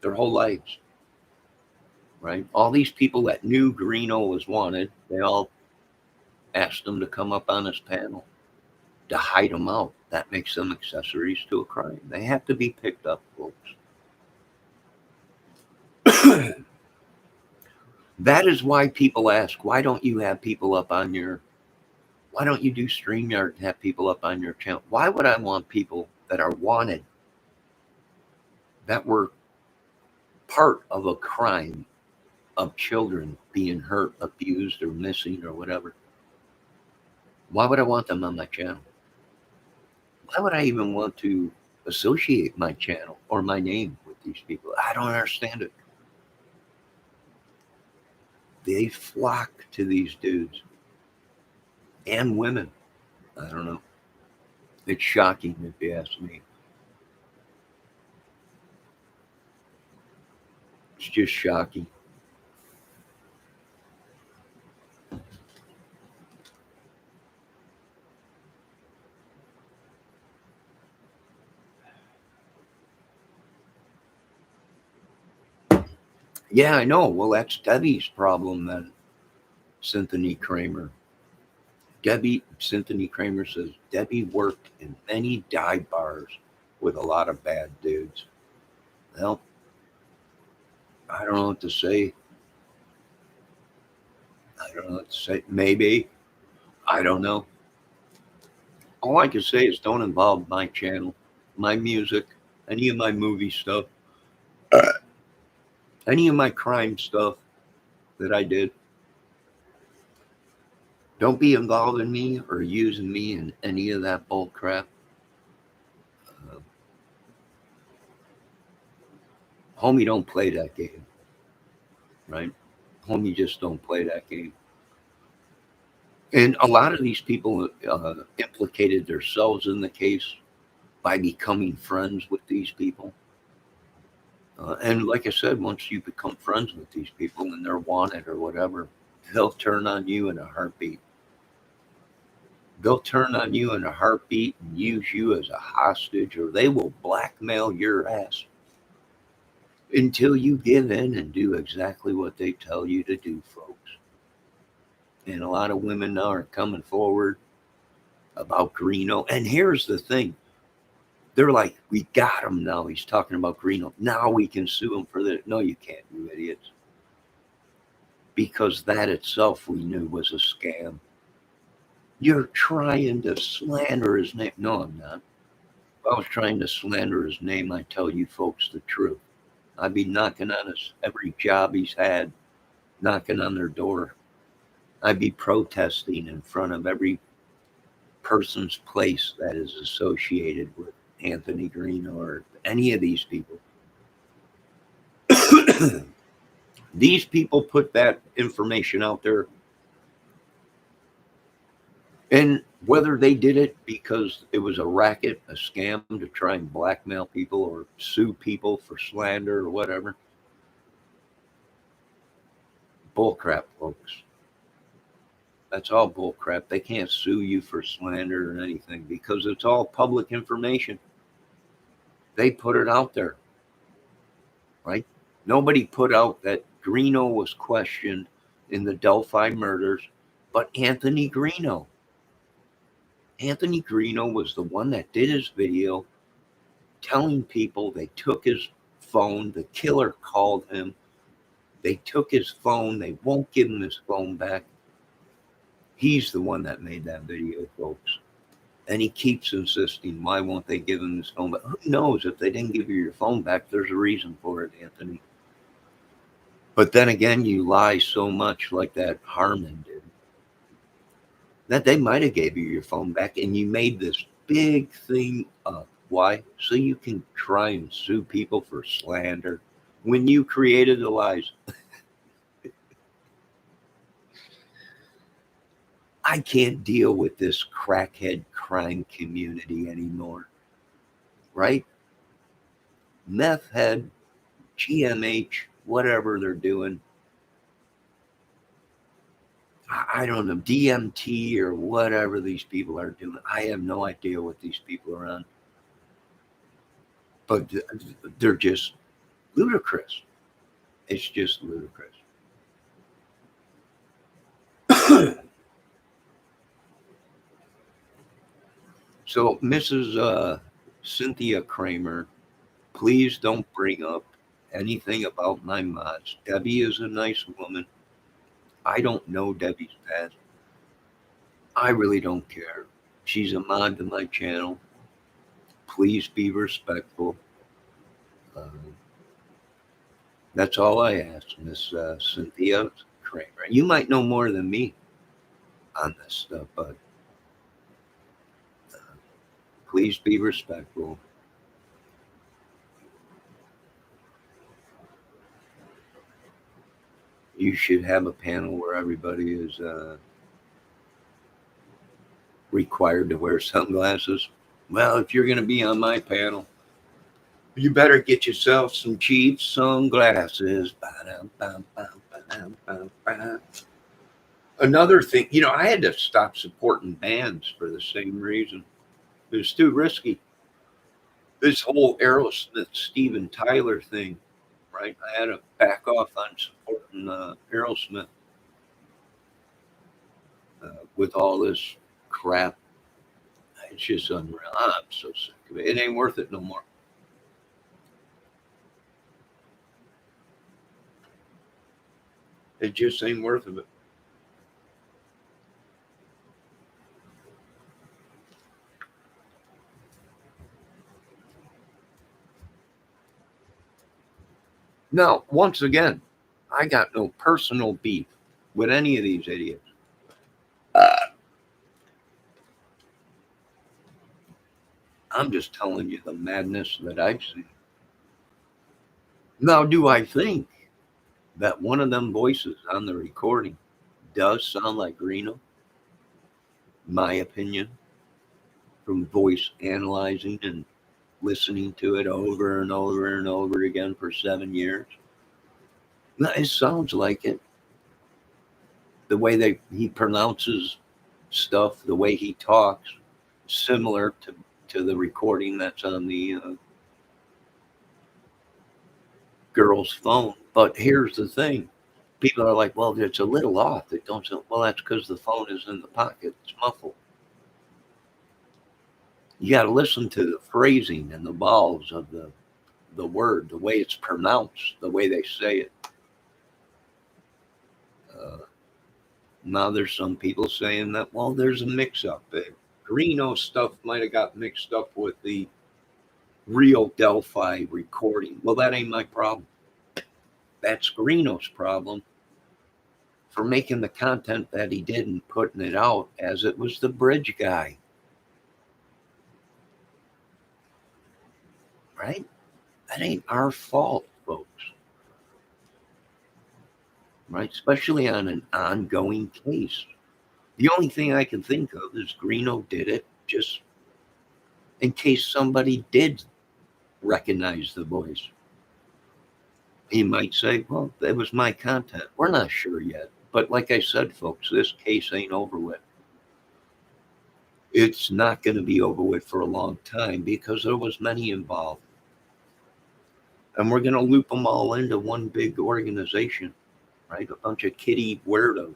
Their whole lives. Right? All these people that knew Greeno was wanted, they all asked them to come up on this panel to hide them out. That makes them accessories to a crime. They have to be picked up, folks. That is why people ask, why don't you have people up on your, why don't you do StreamYard and have people up on your channel? Why would I want people that are wanted, that were part of a crime of children being hurt, abused, or missing, or whatever? Why would I want them on my channel? Why would I even want to associate my channel or my name with these people? I don't understand it. They flock to these dudes and women. I don't know. It's shocking if you ask me. It's just shocking. Yeah, I know. Well, that's Debbie's problem then, Cynthia Kramer. Cynthia Kramer says, Debbie worked in many dive bars with a lot of bad dudes. Well, I don't know what to say. I don't know what to say. Maybe. I don't know. All I can say is don't involve my channel, my music, any of my movie stuff, any of my crime stuff that I did. Don't be involved in me or using me in any of that bull crap. Homie don't play that game, right? Homie just don't play that game. And a lot of these people implicated themselves in the case by becoming friends with these people. And like I said, once you become friends with these people and they're wanted or whatever, they'll turn on you in a heartbeat. They'll turn on you in a heartbeat and use you as a hostage, or they will blackmail your ass until you give in and do exactly what they tell you to do, folks. And a lot of women now are coming forward about Greeno. And here's the thing. They're like, we got him now. He's talking about Greeno. Now we can sue him for that. No, you can't, you idiots. Because that itself we knew was a scam. You're trying to slander his name. No, I'm not. If I was trying to slander his name, I'd tell you folks the truth. I'd be knocking on every job he's had, knocking on their door. I'd be protesting in front of every person's place that is associated with Anthony Greeno or any of these people. These people put that information out there. And whether they did it because it was a racket, a scam to try and blackmail people or sue people for slander or whatever. Bullcrap, folks. That's all bullcrap. They can't sue you for slander or anything because it's all public information. They put it out there. right? Nobody put out that Greeno was questioned in the Delphi murders, but Anthony Greeno. Anthony Greeno was the one that did his video telling people they took his phone. The killer called him. They took his phone. They won't give him his phone back. He's the one that made that video, folks. And he keeps insisting, why won't they give him his phone back? Who knows? If they didn't give you your phone back, there's a reason for it, Anthony. But then again, you lie so much like that Harmon did that they might have gave you your phone back and you made this big thing up. Why? So you can try and sue people for slander when you created the lies. I can't deal with this crackhead crime community anymore, right? Meth head, GMH, whatever they're doing. I don't know, DMT or whatever these people are doing. I have no idea what these people are on. But they're just ludicrous. It's just ludicrous. So, Mrs. Cynthia Kramer, please don't bring up anything about my mods. Debbie is a nice woman. I don't know Debbie's past. I really don't care. She's a mod to my channel. Please be respectful. That's all I ask, Miss Cynthia Kramer. You might know more than me on this stuff, but please be respectful. You should have a panel where everybody is required to wear sunglasses. Well, if you're going to be on my panel, you better get yourself some cheap sunglasses. Another thing, I had to stop supporting bands for the same reason. It was too risky. This whole Aerosmith, Steven Tyler thing, right? I had to back off on supporting Aerosmith with all this crap. It's just unreal. I'm so sick of it. It ain't worth it no more. It just ain't worth it. Now, once again, I got no personal beef with any of these idiots. I'm just telling you the madness that I've seen. Now, do I think that one of them voices on the recording does sound like Greeno? My opinion, from voice analyzing and listening to it over and over and over again for 7 years. No, it sounds like it. The way he pronounces stuff, the way he talks, similar to the recording that's on the girl's phone. But here's the thing. People are like, well, it's a little off. It don't sound, well, that's because the phone is in the pocket. It's muffled. You got to listen to the phrasing and the vowels of the word, the way it's pronounced, the way they say it. Now there's some people saying that, well, there's a mix-up. Greeno stuff might have got mixed up with the real Delphi recording. Well, that ain't my problem. That's Greeno's problem for making the content that he did and putting it out as it was the bridge guy. Right? That ain't our fault, folks. Right? Especially on an ongoing case. The only thing I can think of is Greeno did it just in case somebody did recognize the voice. He might say, well, that was my content. We're not sure yet. But like I said, folks, this case ain't over with. It's not going to be over with for a long time because there was many involved. and we're going to loop them all into one big organization, right? A bunch of kitty weirdos.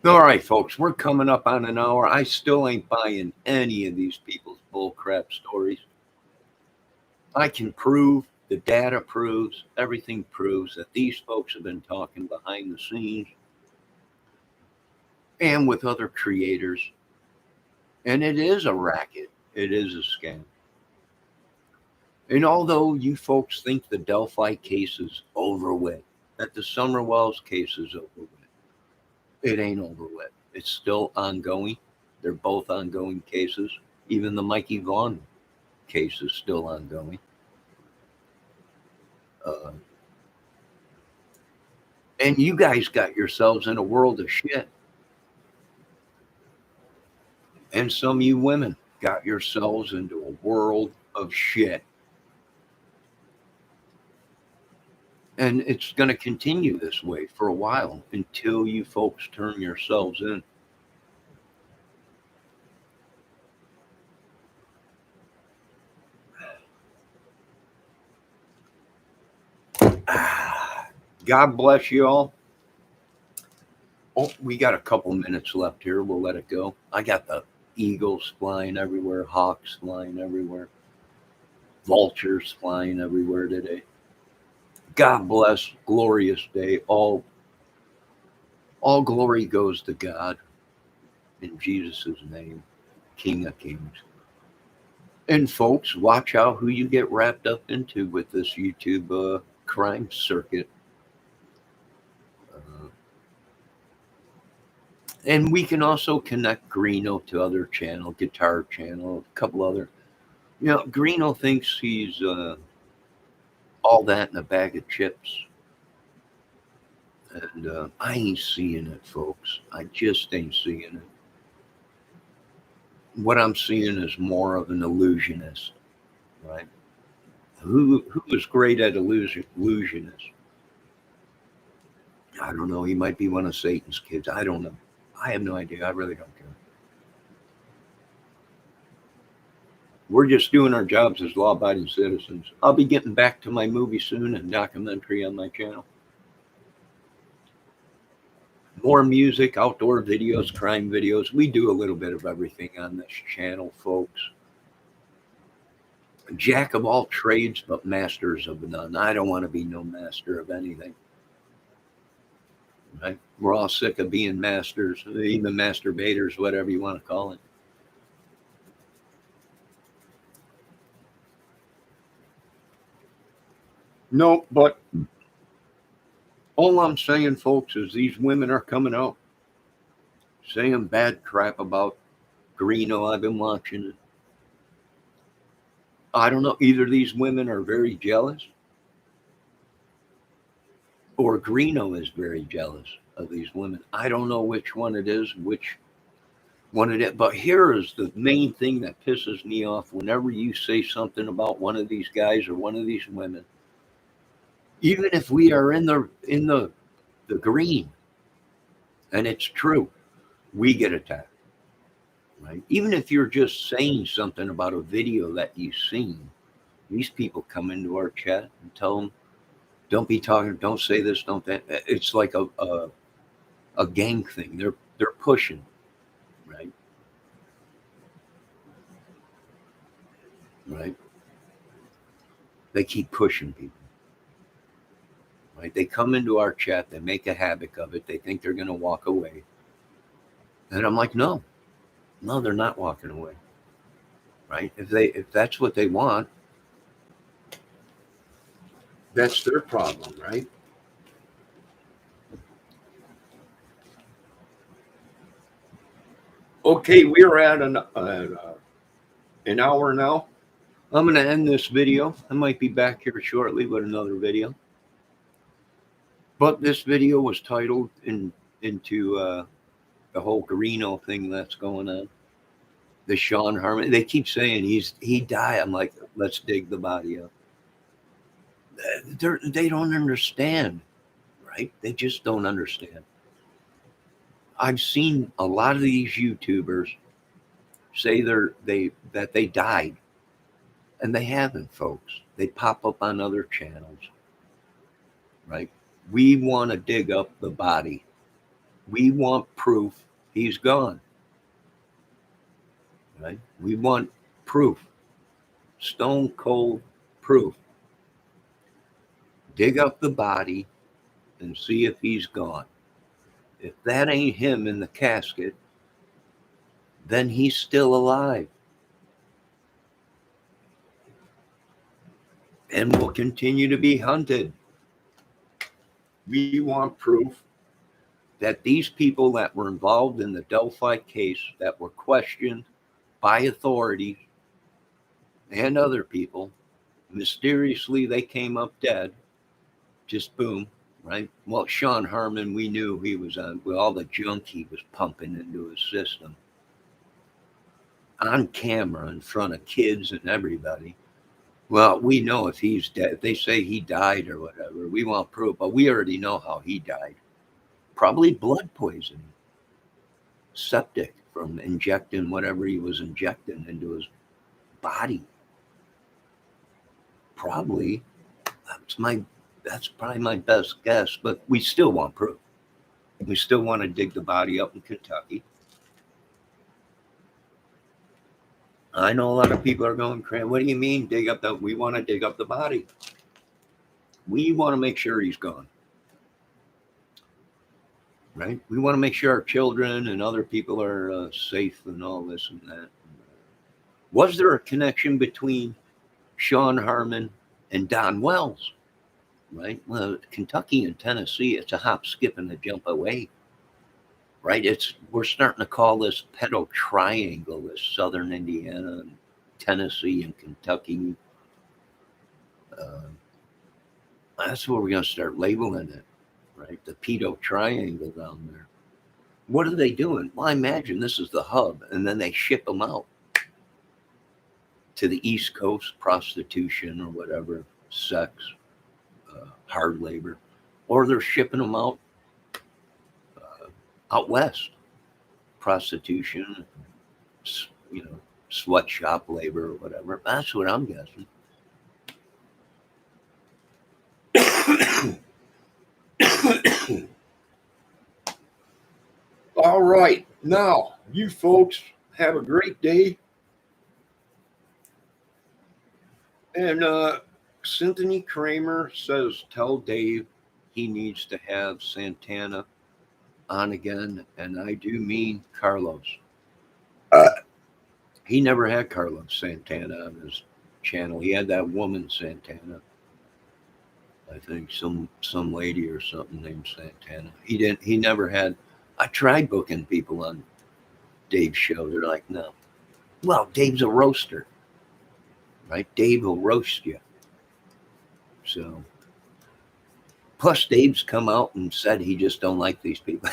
All right, folks, we're coming up on an hour. I still ain't buying any of these people's bullcrap stories. I can prove, the data proves, everything proves that these folks have been talking behind the scenes and with other creators. And it is a racket, it is a scam. And although you folks think the Delphi case is over with, that the Summerwells case is over with, it ain't over with. It's still ongoing. They're both ongoing cases. Even the Mikey Vaughn case is still ongoing. Uh, and you guys got yourselves in a world of shit. And some of you women got yourselves into a world of shit. And it's going to continue this way for a while until you folks turn yourselves in. God bless you all. Oh, we got a couple minutes left here. We'll let it go. I got the eagles flying everywhere, hawks flying everywhere, vultures flying everywhere today. God bless, glorious day. All glory goes to God in Jesus' name, King of Kings. And folks, watch out who you get wrapped up into with this YouTube crime circuit. And we can also connect Greeno to other channel, guitar channel, a couple other. You know, Greeno thinks he's all that in a bag of chips. And I ain't seeing it, folks. I just ain't seeing it. What I'm seeing is more of an illusionist, right? Who is great at illusionist? I don't know. He might be one of Satan's kids. I don't know. I have no idea. I really don't care. We're just doing our jobs as law-abiding citizens. I'll be getting back to my movie soon and documentary on my channel. More music, outdoor videos, crime videos. We do a little bit of everything on this channel, folks. Jack of all trades, but masters of none. I don't want to be no master of anything. Right? We're all sick of being masters, even masturbators, whatever you want to call it. No, but all I'm saying, folks, is these women are coming out saying bad crap about Greeno. I've been watching it. I don't know. Either these women are very jealous or Greeno is very jealous of these women. I don't know which one it is, which one it is. But here is the main thing that pisses me off whenever you say something about one of these guys or one of these women. Even if we are in the green and it's true, we get attacked. Right? Even if you're just saying something about a video that you've seen, these people come into our chat and tell them, don't be talking, don't say this, don't that. It's like a a gang thing. They're pushing, right? Right? They keep pushing people. Right? They come into our chat, they make a havoc of it, they think they're gonna walk away. And I'm like, no, no, they're not walking away. Right? If that's what they want, that's their problem, right? Okay, we're at an hour now. I'm going to end this video. I might be back here shortly with another video. But this video was titled into the whole greeno thing that's going on. The Sean Harmon. They keep saying he died. I'm like, let's dig the body up. They don't understand, right? They just don't understand. I've seen a lot of these YouTubers say that they died, and they haven't, folks. They pop up on other channels, right? We want to dig up the body. We want proof he's gone, right? We want proof, stone cold proof. Dig up the body and see if he's gone. If that ain't him in the casket, then he's still alive and will continue to be hunted. We want proof that these people that were involved in the Delphi case, that were questioned by authorities and other people, mysteriously they came up dead, just boom, right? Well, Sean Harmon, we knew he was on with all the junk he was pumping into his system on camera in front of kids and everybody. Well, we know if he's dead. If they say he died or whatever, we want proof, but we already know how he died. Probably blood poisoning, septic from injecting whatever he was injecting into his body. Probably. That's probably my best guess, but we still want proof. We still want to dig the body up in Kentucky. I know a lot of people are going, what do you mean dig up the, we want to dig up the body. We want to make sure he's gone. Right? We want to make sure our children and other people are safe and all this and that. Was there a connection between Sean Harmon and Don Wells? Right? Well, Kentucky and Tennessee, it's a hop, skip, and a jump away. Right? We're starting to call this pedo triangle, this southern Indiana, and Tennessee, and Kentucky. That's what we're going to start labeling it, right? The pedo triangle down there. What are they doing? Well, I imagine this is the hub, and then they ship them out to the East Coast, prostitution or whatever, sex, hard labor, or they're shipping them out west, prostitution, sweatshop labor or whatever. That's what I'm guessing. All right. Now, you folks have a great day. And Cynthia Kramer says, tell Dave he needs to have Santana on again. And I do mean Carlos. He never had Carlos Santana on his channel. He had that woman Santana. I think some lady or something named Santana. He never had. I tried booking people on Dave's show. They're like, no. Well, Dave's a roaster, right? Dave will roast you. So, plus Dave's come out and said he just don't like these people.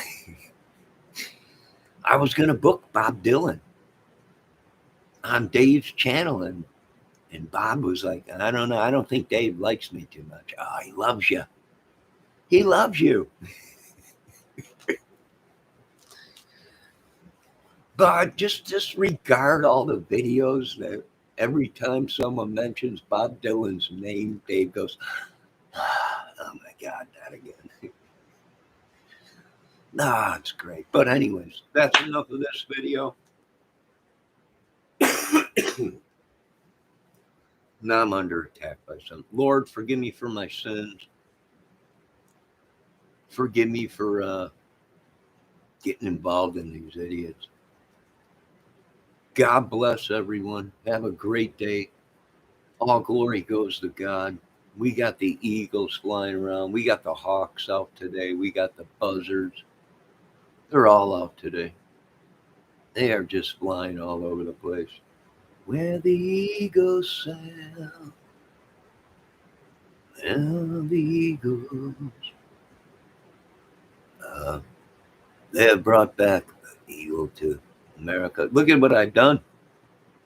I was going to book Bob Dylan on Dave's channel, and Bob was like, I don't know. I don't think Dave likes me too much. Oh, he loves you. He loves you. But just disregard all the videos that every time someone mentions Bob Dylan's name, Dave goes, oh my God, not again. It's great. But anyways, that's enough of this video. Now I'm under attack by some. Lord, forgive me for my sins. Forgive me for getting involved in these idiots. God bless everyone. Have a great day. All glory goes to God. We got the eagles flying around. We got the hawks out today. We got the buzzards. They're all out today. They are just flying all over the place. Where the eagles sail, and the eagles. They have brought back the eagle to America. Look at what I've done,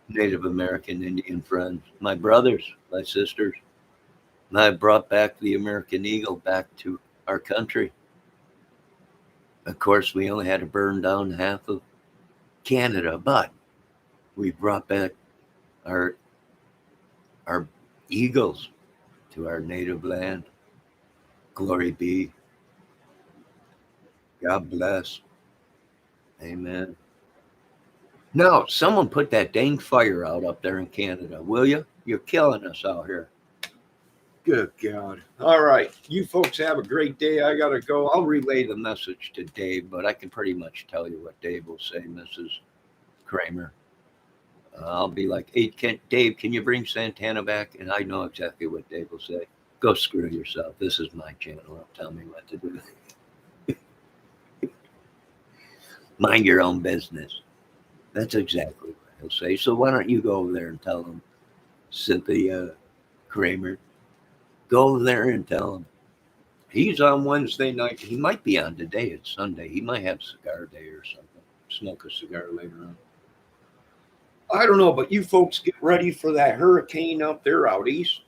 Native American Indian friends, my brothers, my sisters. And I brought back the American eagle back to our country. Of course, we only had to burn down half of Canada, but we brought back our eagles to our native land. Glory be. God bless. Amen. Now, someone put that dang fire out up there in Canada, will you? You're killing us out here. Good God. All right. You folks have a great day. I got to go. I'll relay the message to Dave, but I can pretty much tell you what Dave will say, Mrs. Kramer. I'll be like, hey, Dave, can you bring Santana back? And I know exactly what Dave will say. Go screw yourself. This is my channel. Don't tell me what to do. Mind your own business. That's exactly what he'll say. So why don't you go over there and tell him, Cynthia Kramer, go over there and tell him. He's on Wednesday night. He might be on today. It's Sunday. He might have cigar day or something. Smoke a cigar later on. I don't know, but you folks get ready for that hurricane up there out east.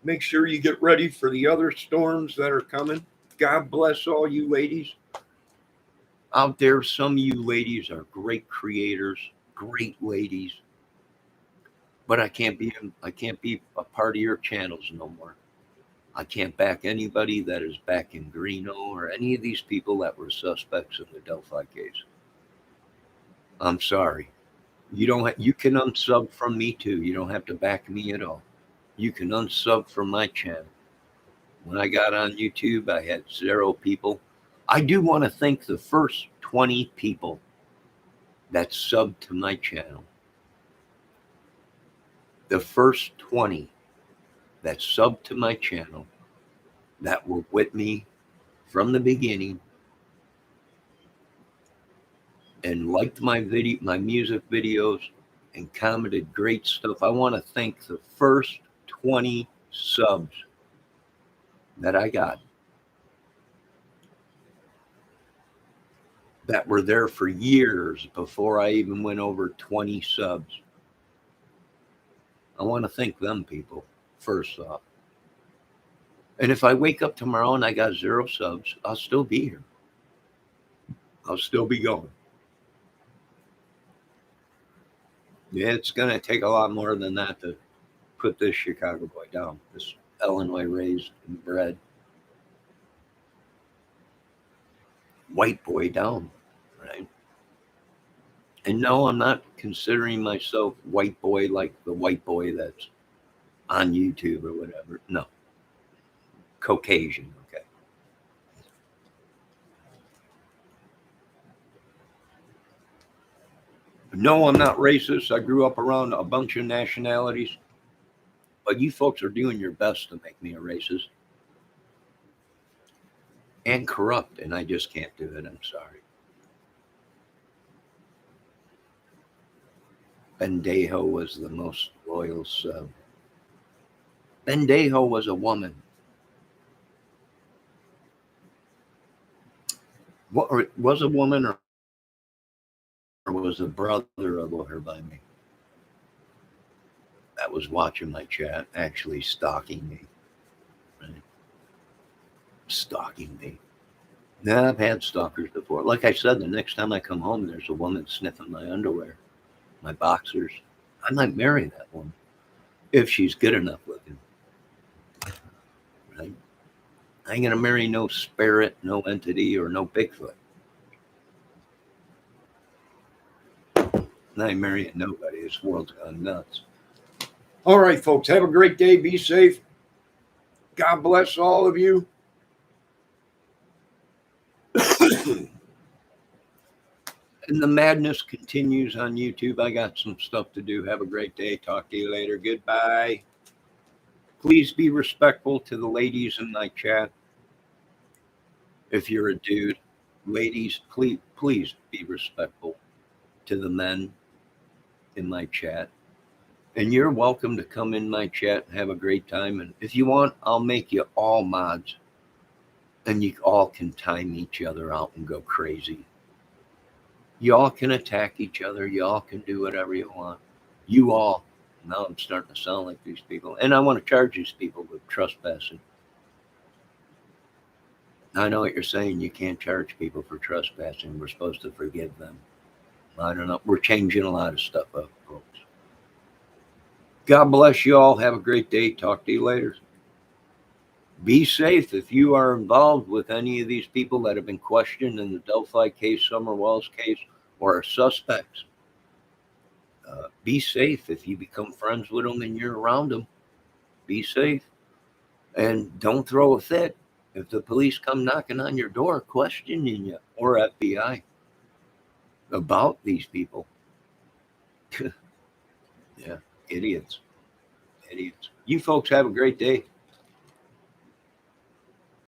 Make sure you get ready for the other storms that are coming. God bless all you ladies out there. Some of you ladies are great creators, great ladies. But I can't be a part of your channels no more. I can't back anybody that is back in Greeno or any of these people that were suspects in the Delphi case. I'm sorry. You can unsub from me too. You don't have to back me at all. You can unsub from my channel. When I got on YouTube, I had 0 people. I do want to thank the first 20 people that subbed to my channel. The first 20 that subbed to my channel that were with me from the beginning and liked my music videos and commented great stuff. I want to thank the first 20 subs that I got that were there for years before I even went over 20 subs. I want to thank them people first off. And if I wake up tomorrow and I got 0 subs, I'll still be here. I'll still be going. Yeah, it's going to take a lot more than that to put this Chicago boy down, this Illinois raised and bred white boy down, right? And no, I'm not considering myself white boy like the white boy that's on YouTube or whatever. No. Caucasian, okay. No, I'm not racist. I grew up around a bunch of nationalities. But you folks are doing your best to make me a racist. And corrupt, and I just can't do it. I'm sorry. Bendejo was the most loyal sub. Bendejo was a woman. What was a woman or was a brother of her by me that was watching my chat, actually stalking me. Right? Stalking me. Now, I've had stalkers before. Like I said, the next time I come home, there's a woman sniffing my underwear, my boxers. I might marry that woman if she's good enough looking. Right? I ain't going to marry no spirit, no entity, or no Bigfoot. I ain't marrying nobody. This world's gone nuts. All right, folks. Have a great day. Be safe. God bless all of you. And the madness continues on YouTube. I got some stuff to do. Have a great day. Talk to you later. Goodbye. Please be respectful to the ladies in my chat. If you're a dude, ladies, please be respectful to the men in my chat. And you're welcome to come in my chat and have a great time. And if you want, I'll make you all mods. And you all can time each other out and go crazy. You all can attack each other. You all can do whatever you want. You all. Now I'm starting to sound like these people. And I want to charge these people with trespassing. I know what you're saying. You can't charge people for trespassing. We're supposed to forgive them. I don't know. We're changing a lot of stuff up, folks. God bless you all. Have a great day. Talk to you later. Be safe if you are involved with any of these people that have been questioned in the Delphi case, Summer Wells case, or are suspects. Be safe if you become friends with them and you're around them. Be safe. And don't throw a fit if the police come knocking on your door questioning you, or FBI, about these people. Yeah, idiots. You folks have a great day.